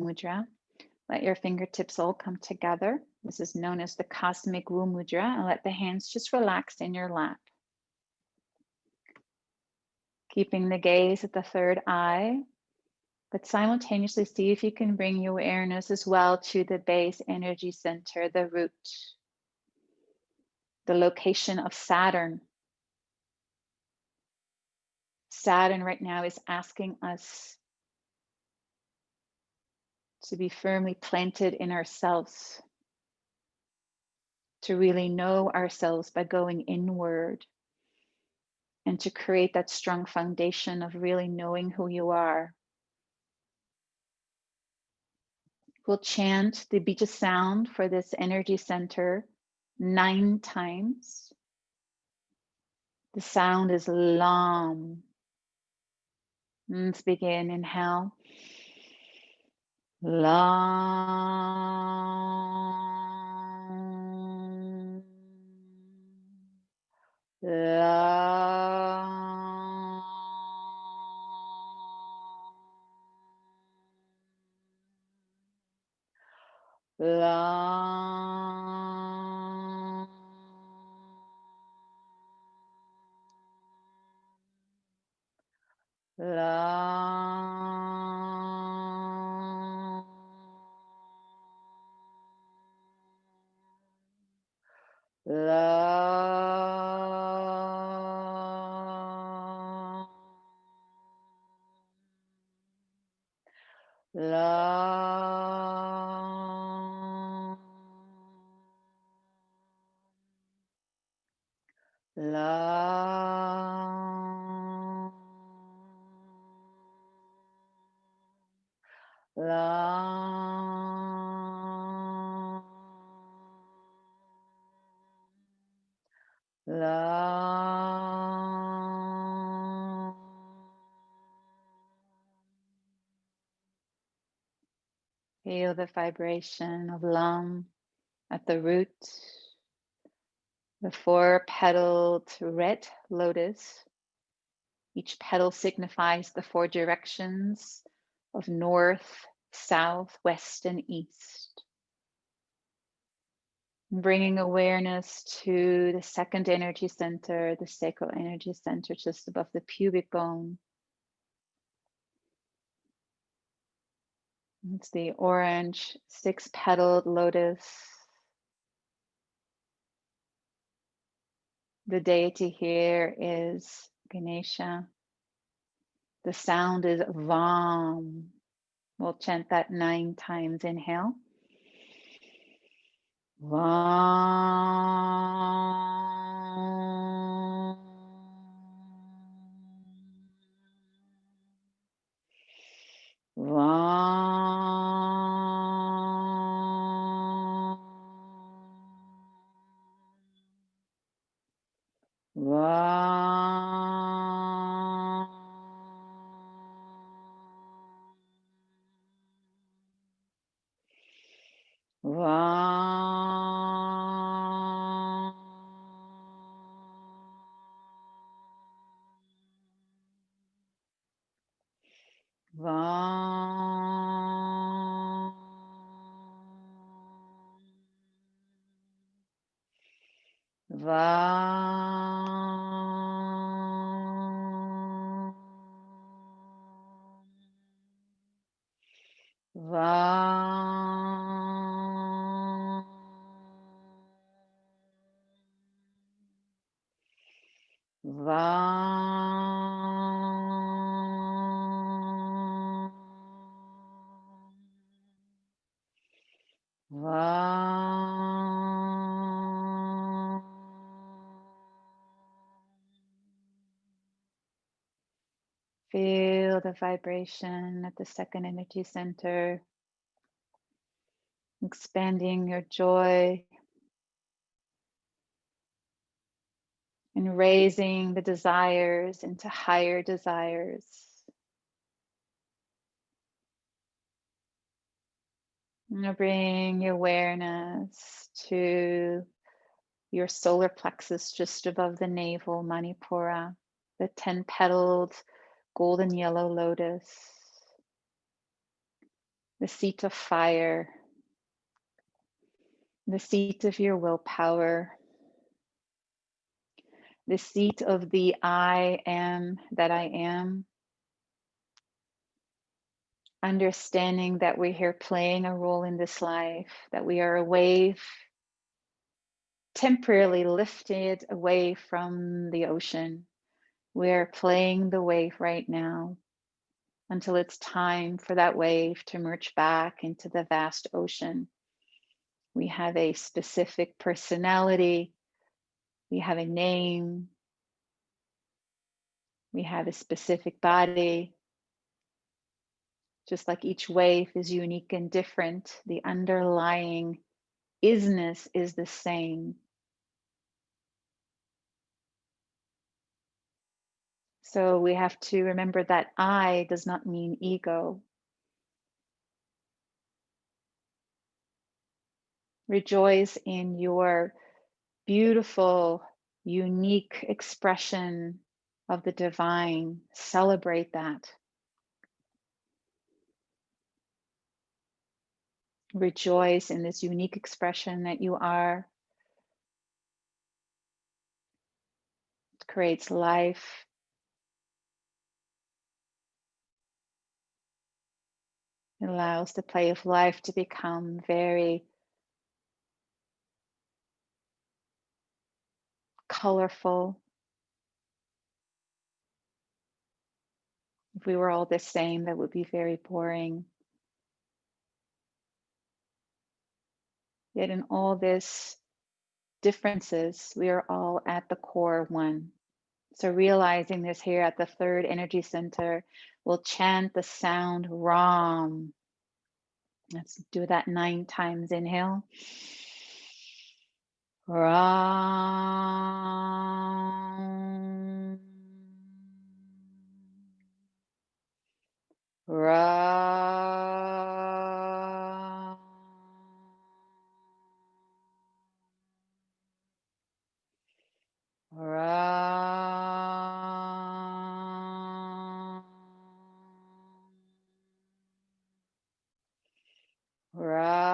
mudra. Let your fingertips all come together. This is known as the cosmic womb mudra, and let the hands just relax in your lap. Keeping the gaze at the third eye, but simultaneously see if you can bring your awareness as well to the base energy center, the root, the location of Saturn. Saturn right now is asking us to be firmly planted in ourselves, to really know ourselves by going inward, and to create that strong foundation of really knowing who you are. We'll chant the bija sound for this energy center 9 times. The sound is Lam. Let's begin. Inhale. Lam. Lam. Lam. Lam. Lam. Lam. Lam. Lam. Lam. Feel the vibration of Lam at the root, the 4-petaled red lotus. Each petal signifies the 4 directions of north, south, west, and east. Bringing awareness to the second energy center, the sacral energy center, just above the pubic bone. It's the orange 6-petaled lotus. The deity here is Ganesha. The sound is Vam. We'll chant that 9 times. Inhale. Vam. Vam. Vam. Vam. Vam. Vam. Vam. Vam. Vam. Feel the vibration at the second energy center, expanding your joy and raising the desires into higher desires. Now bring your awareness to your solar plexus just above the navel, Manipura, the 10-petaled golden yellow lotus. the seat of fire, the seat of your willpower, the seat of the I am that I am, understanding that we're here playing a role in this life, that we are a wave, temporarily lifted away from the ocean. We're playing the wave right now until it's time for that wave to merge back into the vast ocean. We have a specific personality, we have a name, we have a specific body. Just like each wave is unique and different, the underlying isness is the same. So we have to remember that I does not mean ego. Rejoice in your beautiful, unique expression of the divine. Celebrate that. Rejoice in this unique expression that you are. It creates life. It allows the play of life to become very colorful. If we were all the same, that would be very boring. Yet in all this differences, we are all at the core one. So realizing this here at the third energy center, we'll chant the sound Ram. Let's do that 9 times. Inhale. Ram. Ram. Ram. Ram.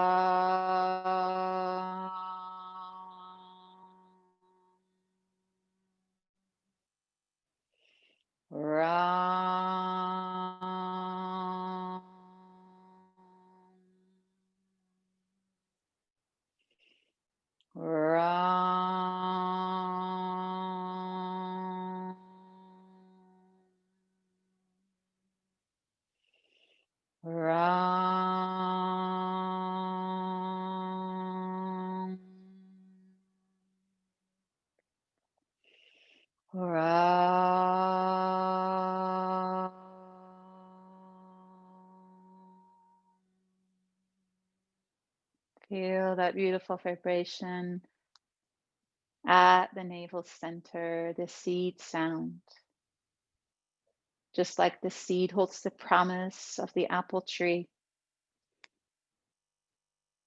Ram. Ram. Ram. Ram. Feel that beautiful vibration at the navel center, the seed sound. Just like the seed holds the promise of the apple tree,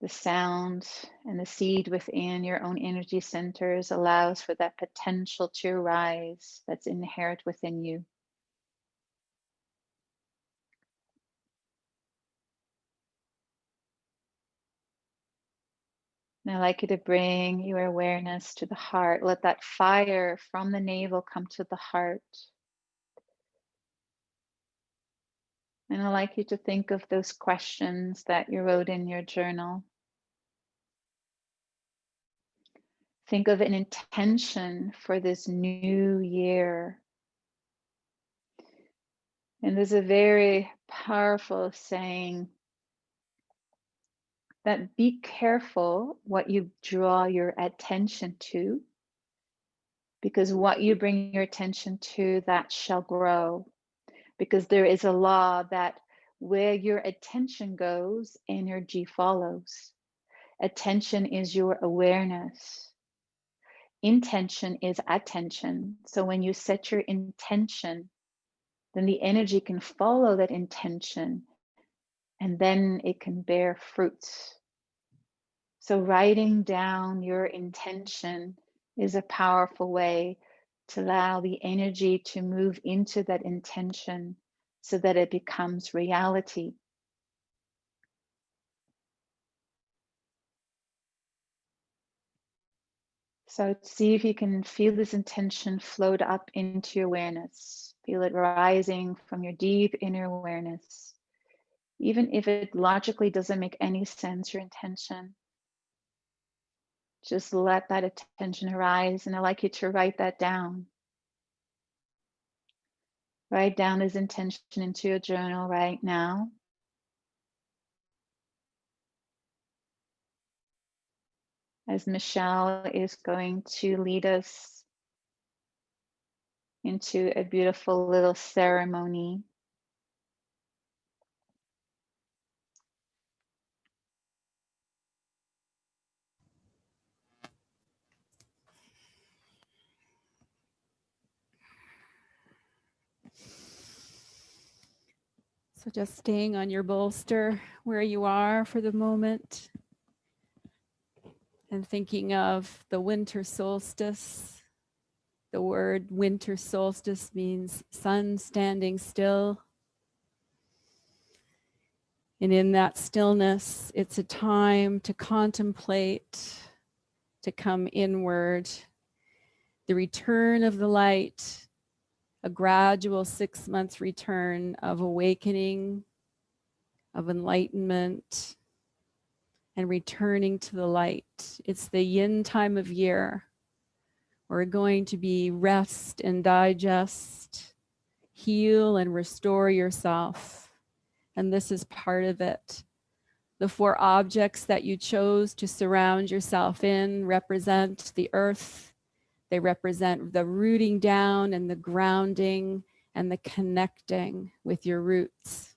the sound and the seed within your own energy centers allows for that potential to arise that's inherent within you. And I'd like you to bring your awareness to the heart. Let that fire from the navel come to the heart. And I'd like you to think of those questions that you wrote in your journal. Think of an intention for this new year. And there's a very powerful saying that be careful what you draw your attention to, because what you bring your attention to, that shall grow. Because there is a law that where your attention goes, energy follows. Attention is your awareness. Intention is attention. So when you set your intention, then the energy can follow that intention, and then it can bear fruits. So writing down your intention is a powerful way to allow the energy to move into that intention so that it becomes reality. So see if you can feel this intention float up into your awareness. Feel it rising from your deep inner awareness. Even if it logically doesn't make any sense, your intention, just let that attention arise. And I'd like you to write that down. Write down this intention into your journal right now. As Michelle is going to lead us into a beautiful little ceremony. So just staying on your bolster where you are for the moment and thinking of the winter solstice. The word winter solstice means sun standing still. And in that stillness, it's a time to contemplate, to come inward. The return of the light, a gradual 6 month return of awakening, of enlightenment, and returning to the light. It's the yin time of year. We're going to be rest and digest, heal and restore yourself. And this is part of it. The 4 objects that you chose to surround yourself in represent the earth. They represent the rooting down and the grounding and the connecting with your roots.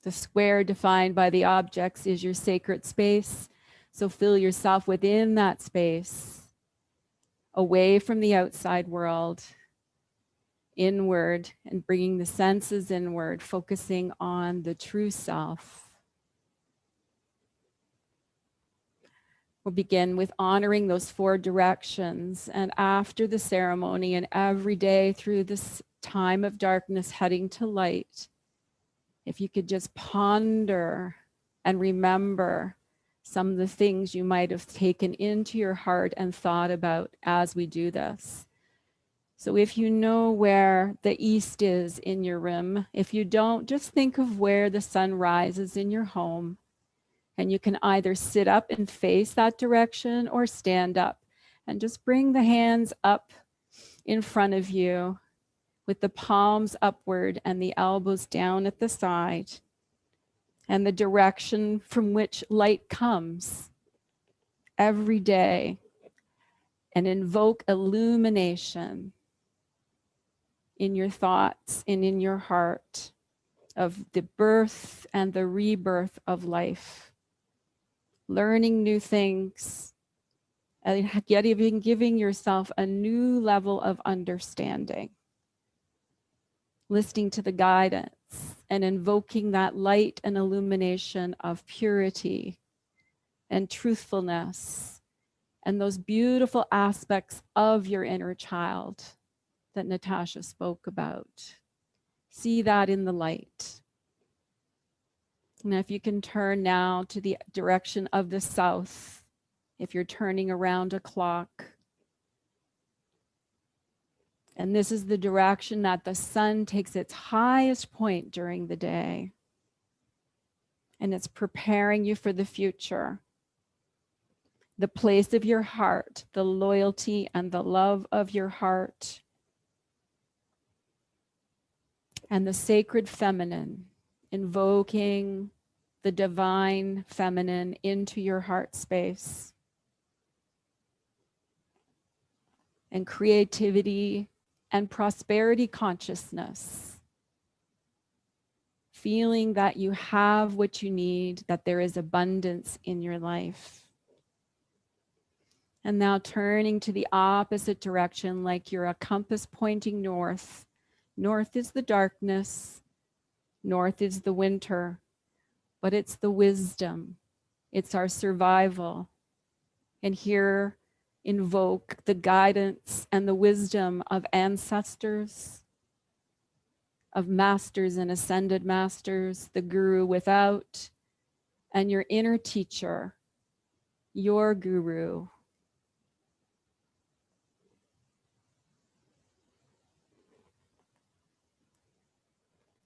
The square defined by the objects is your sacred space. So fill yourself within that space, away from the outside world, inward, and bringing the senses inward, focusing on the true self. We'll begin with honoring those 4 directions. And after the ceremony and every day through this time of darkness heading to light, if you could just ponder and remember some of the things you might have taken into your heart and thought about as we do this. So if you know where the east is in your room, if you don't, just think of where the sun rises in your home. And you can either sit up and face that direction or stand up and just bring the hands up in front of you with the palms upward and the elbows down at the side, and the direction from which light comes every day, and invoke illumination in your thoughts and in your heart of the birth and the rebirth of life, learning new things, and yet even giving yourself a new level of understanding, listening to the guidance and invoking that light and illumination of purity and truthfulness and those beautiful aspects of your inner child that Natasha spoke about. See that in the light. Now, if you can turn now to the direction of the south, if you're turning around a clock. And this is the direction that the sun takes its highest point during the day. And it's preparing you for the future. The place of your heart, the loyalty and the love of your heart, and the sacred feminine, invoking the divine feminine into your heart space. And creativity and prosperity consciousness. Feeling that you have what you need, that there is abundance in your life. And now turning to the opposite direction, like you're a compass pointing north. North is the darkness, north is the winter, but it's the wisdom, it's our survival. And here, invoke the guidance and the wisdom of ancestors, of masters and ascended masters, the guru without, and your inner teacher, your guru.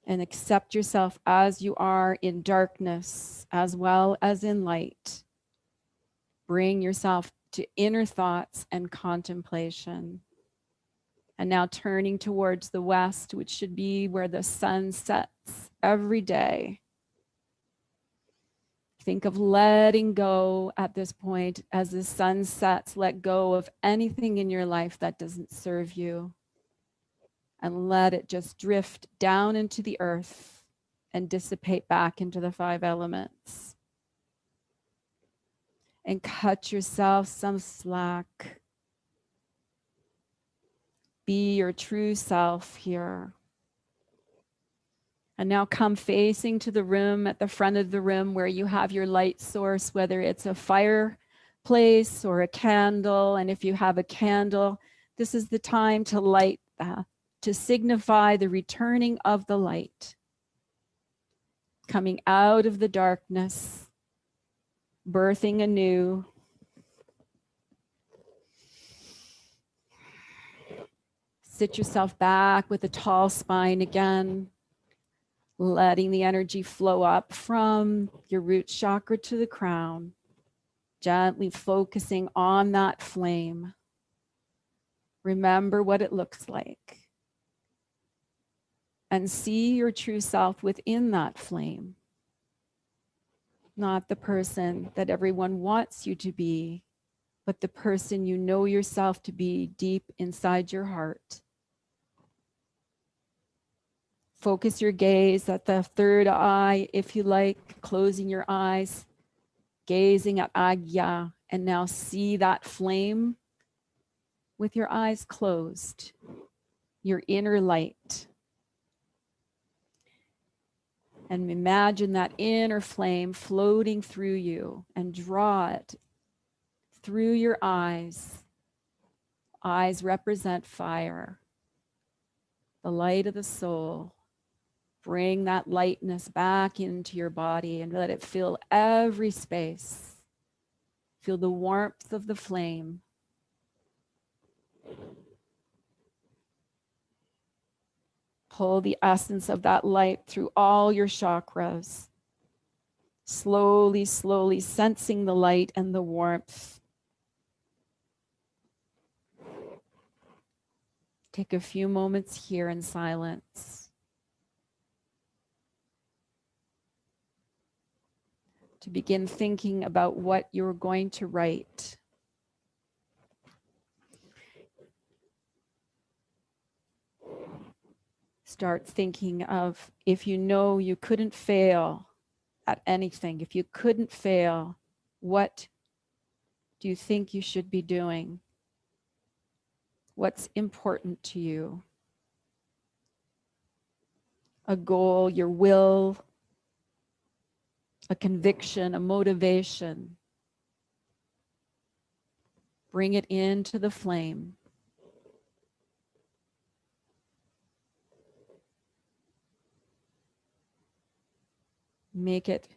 And accept yourself as you are in darkness as well as in light. Bring yourself to inner thoughts and contemplation. And now turning towards the west, which should be where the sun sets every day. Think of letting go at this point as the sun sets. Let go of anything in your life that doesn't serve you. And let it just drift down into the earth and dissipate back into the 5 elements. And cut yourself some slack. Be your true self here. And now come facing to the room, at the front of the room where you have your light source, whether it's a fireplace or a candle. And if you have a candle, this is the time to light that, to signify the returning of the light. Coming out of the darkness, birthing anew. Sit yourself back with a tall spine again, letting the energy flow up from your root chakra to the crown, gently focusing on that flame. Remember what it looks like. And see your true self within that flame. Not the person that everyone wants you to be, but the person you know yourself to be deep inside your heart. Focus your gaze at the third eye, if you like, closing your eyes, gazing at Agya, and now see that flame with your eyes closed, your inner light. And imagine that inner flame floating through you and draw it through your eyes. Eyes represent fire, the light of the soul. Bring that lightness back into your body and let it fill every space. Feel the warmth of the flame. Pull the essence of that light through all your chakras. Slowly, slowly sensing the light and the warmth. Take a few moments here in silence. To begin thinking about what you're going to write. Start thinking of, if you know you couldn't fail at anything, if you couldn't fail, what do you think you should be doing? What's important to you? A goal, your will, a conviction, a motivation. Bring it into the flame. Make it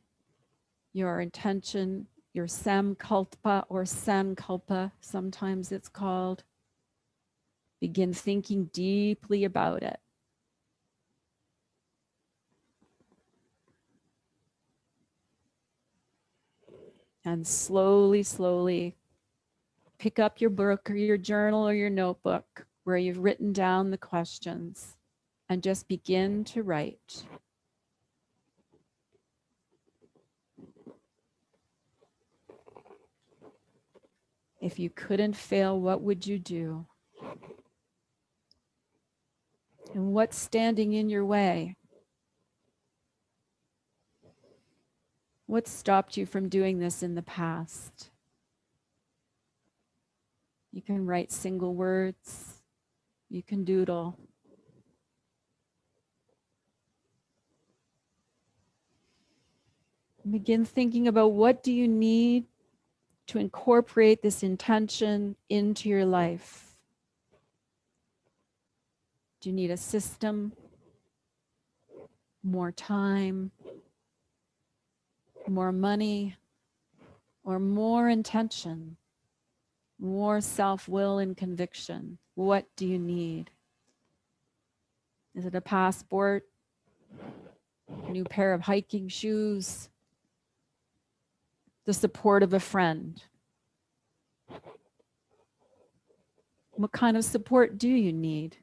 your intention, your samkalpa or sankalpa, sometimes it's called. Begin thinking deeply about it. And slowly, slowly pick up your book or your journal or your notebook where you've written down the questions and just begin to write. If you couldn't fail, what would you do? And what's standing in your way? What stopped you from doing this in the past? You can write single words. You can doodle. Begin thinking about, what do you need to incorporate this intention into your life? Do you need a system? More time? More money? or more intention, more self-will and conviction? What do you need? Is it a passport, a new pair of hiking shoes, the support of a friend? What kind of support do you need?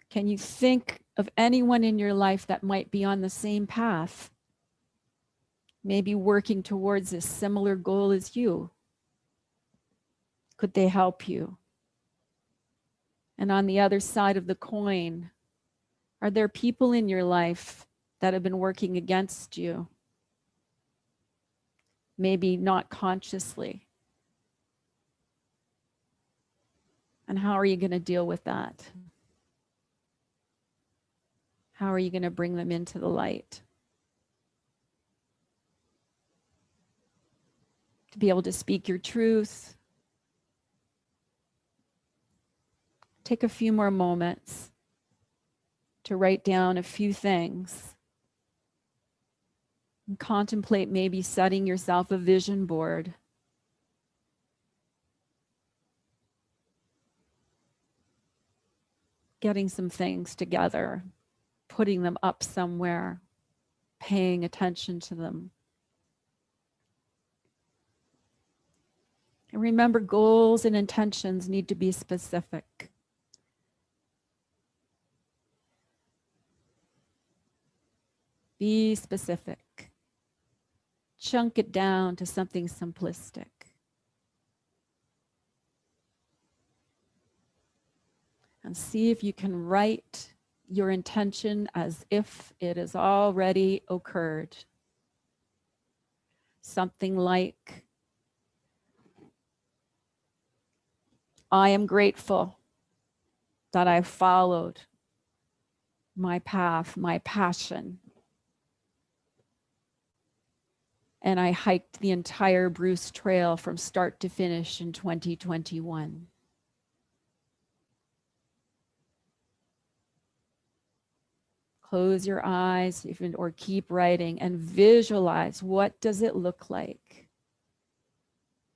Can you think of anyone in your life that might be on the same path? Maybe working towards a similar goal as you? Could they help you? And on the other side of the coin, are there people in your life that have been working against you? Maybe not consciously. And how are you going to deal with that? How are you going to bring them into the light? To be able to speak your truth. Take a few more moments to write down a few things. And contemplate maybe setting yourself a vision board. Getting some things together, putting them up somewhere, paying attention to them. And remember, goals and intentions need to be specific. Be specific. Chunk it down to something simplistic. And see if you can write your intention as if it has already occurred. Something like, I am grateful that I followed my path, my passion, and I hiked the entire Bruce Trail from start to finish in 2021. Close your eyes or keep writing and visualize, what does it look like?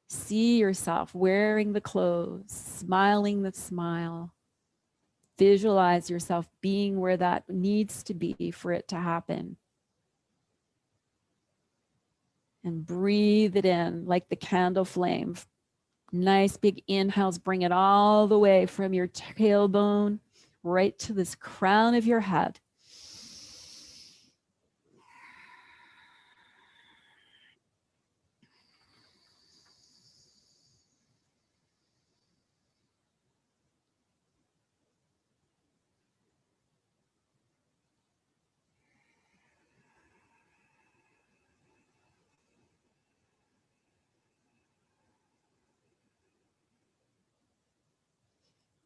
See yourself wearing the clothes, smiling the smile. Visualize yourself being where that needs to be for it to happen. And breathe it in like the candle flame. Nice big inhales, bring it all the way from your tailbone right to this crown of your head.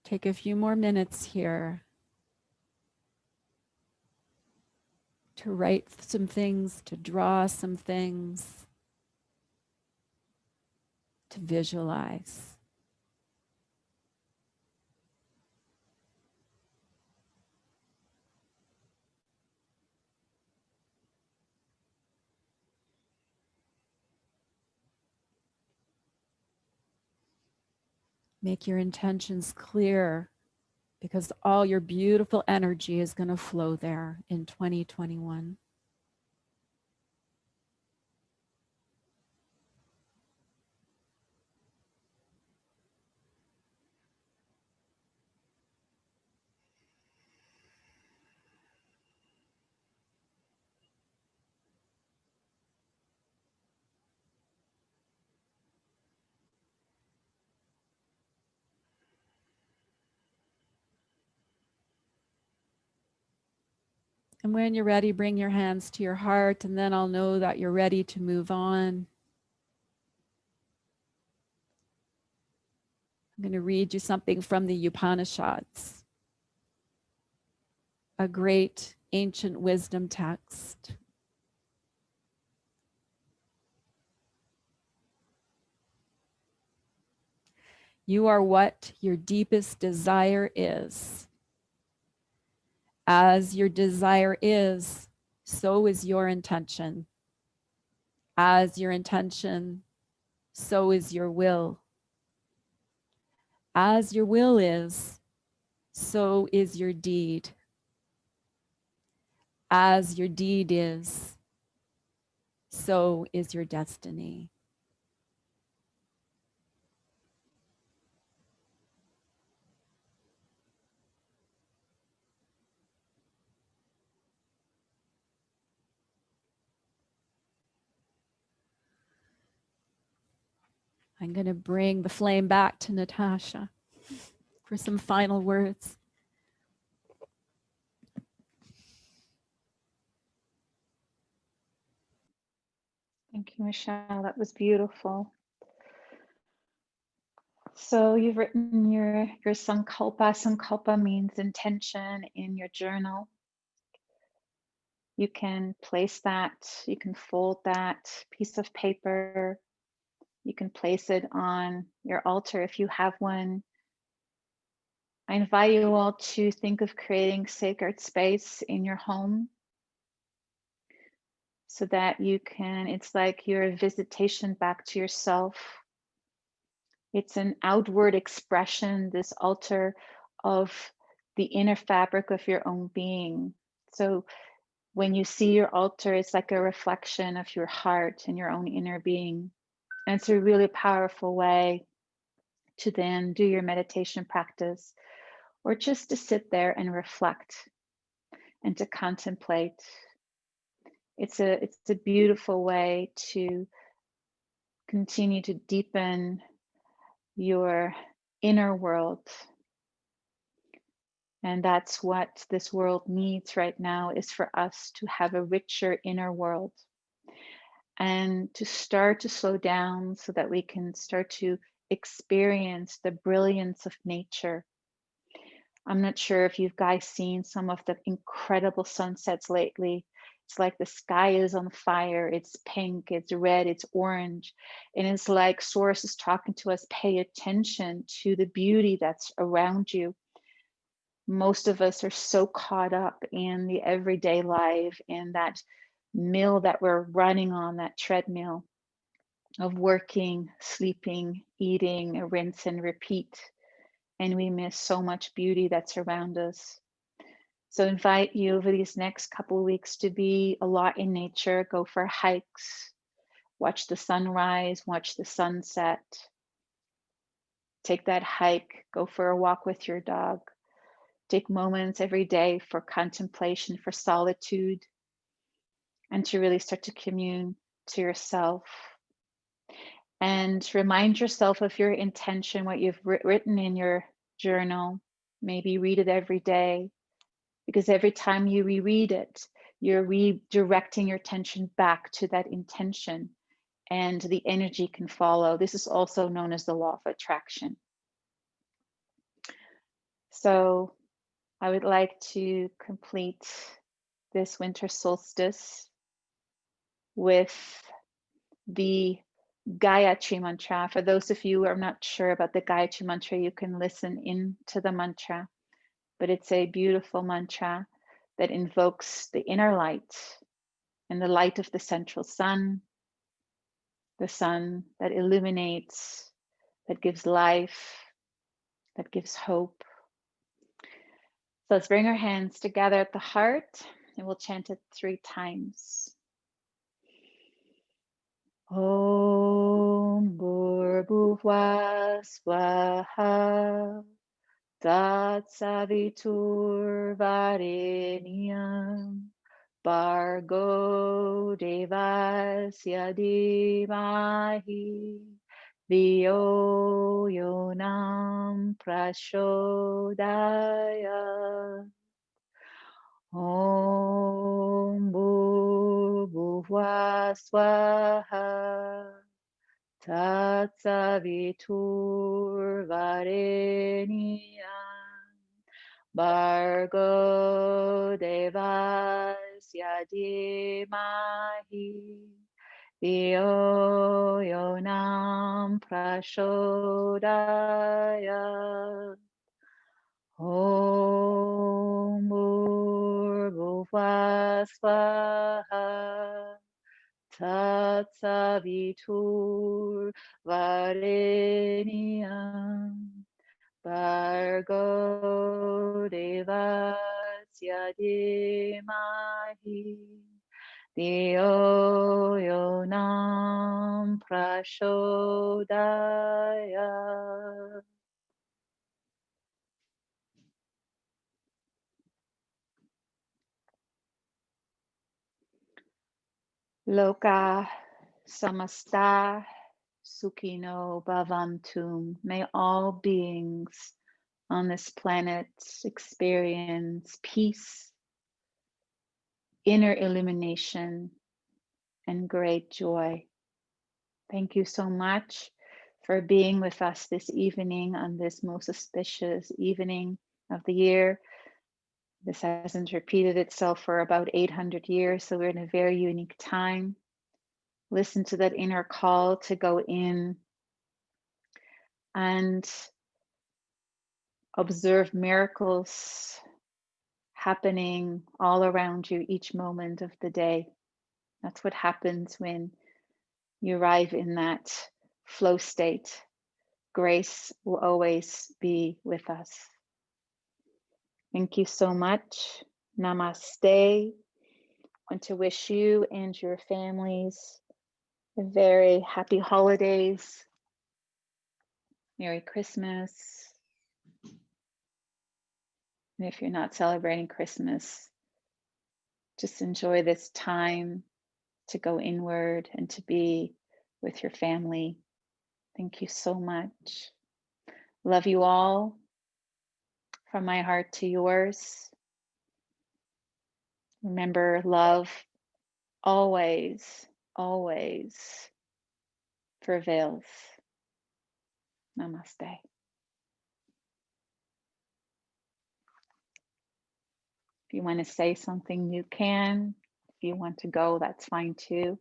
Take a few more minutes here to write some things, to draw some things, to visualize. Make your intentions clear, because all your beautiful energy is going to flow there in 2021. And when you're ready, bring your hands to your heart, and then I'll know that you're ready to move on. I'm going to read you something from the Upanishads, a great ancient wisdom text. You are what your deepest desire is. As your desire is, so is your intention. As your intention, so is your will. As your will is, so is your deed. As your deed is, so is your destiny. I'm going to bring the flame back to Natasha for some final words. Thank you, Michelle. That was beautiful. So you've written your sankalpa. Sankalpa means intention in your journal. You can place that, you can fold that piece of paper. You can place it on your altar if you have one. I invite you all to think of creating sacred space in your home so that you can, it's like your visitation back to yourself. It's an outward expression, this altar, of the inner fabric of your own being. So when you see your altar, it's like a reflection of your heart and your own inner being. And it's a really powerful way to then do your meditation practice, or just to sit there and reflect and to contemplate. It's a beautiful way to continue to deepen your inner world. And that's what this world needs right now, is for us to have a richer inner world and to start to slow down so that we can start to experience the brilliance of nature. I'm not sure if you guys seen some of the incredible sunsets lately. It's like the sky is on fire. It's pink, it's red, it's orange. And it's like Source is talking to us, pay attention to the beauty that's around you. Most of us are so caught up in the everyday life and that mill that we're running on, that treadmill of working, sleeping, eating, rinse and repeat. And we miss so much beauty that's around us. So invite you over these next couple of weeks to be a lot in nature, go for hikes, watch the sunrise, watch the sunset, take that hike, go for a walk with your dog. Take moments every day for contemplation, for solitude, and to really start to commune to yourself. And remind yourself of your intention, what you've written in your journal. Maybe read it every day, because every time you reread it, you're redirecting your attention back to that intention, and the energy can follow. This is also known as the law of attraction. So I would like to complete this winter solstice with the Gayatri mantra. For those of you who are not sure about the Gayatri mantra, you can listen in to the mantra, but it's a beautiful mantra that invokes the inner light and the light of the central sun, the sun that illuminates, that gives life, that gives hope. So let's bring our hands together at the heart and we'll chant it 3 times. Om Bhurбhuvah Swaha Tatsavitur Varenyam Bargo Devasya Dhimahi Dhiyo Yonam Prachodaya. Om Bhurбhuvah Swaha Tatsavitur Varenyam Bargo Devasya Dhimahi Dhiyo Yonam Prachodaya. Om Bhurбhuvah Swaha Tatsavitur Varenyam Bargo Devasya Dhimahi Dio Yonam Prachodaya. Loka Samasta Sukhino Bhavantum. May all beings on this planet experience peace, inner illumination, and great joy. Thank you so much for being with us this evening on this most auspicious evening of the year. This hasn't repeated itself for about 800 years, so we're in a very unique time. Listen to that inner call to go in and observe miracles happening all around you each moment of the day. That's what happens when you arrive in that flow state. Grace will always be with us. Thank you so much. Namaste. I want to wish you and your families a very happy holidays. Merry Christmas. And if you're not celebrating Christmas, just enjoy this time to go inward and to be with your family. Thank you so much. Love you all from my heart to yours. Remember, love always, always prevails. Namaste. If you want to say something, you can. If you want to go, that's fine too.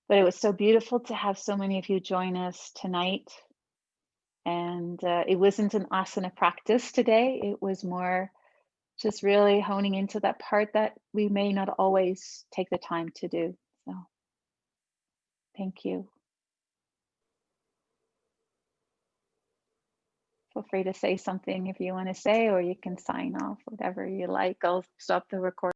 But it was so beautiful to have so many of you join us tonight. And it wasn't an asana practice today. It was more just really honing into that part that we may not always take the time to do. So thank you. Feel free to say something if you want to say, or you can sign off, whatever you like. I'll stop the recording.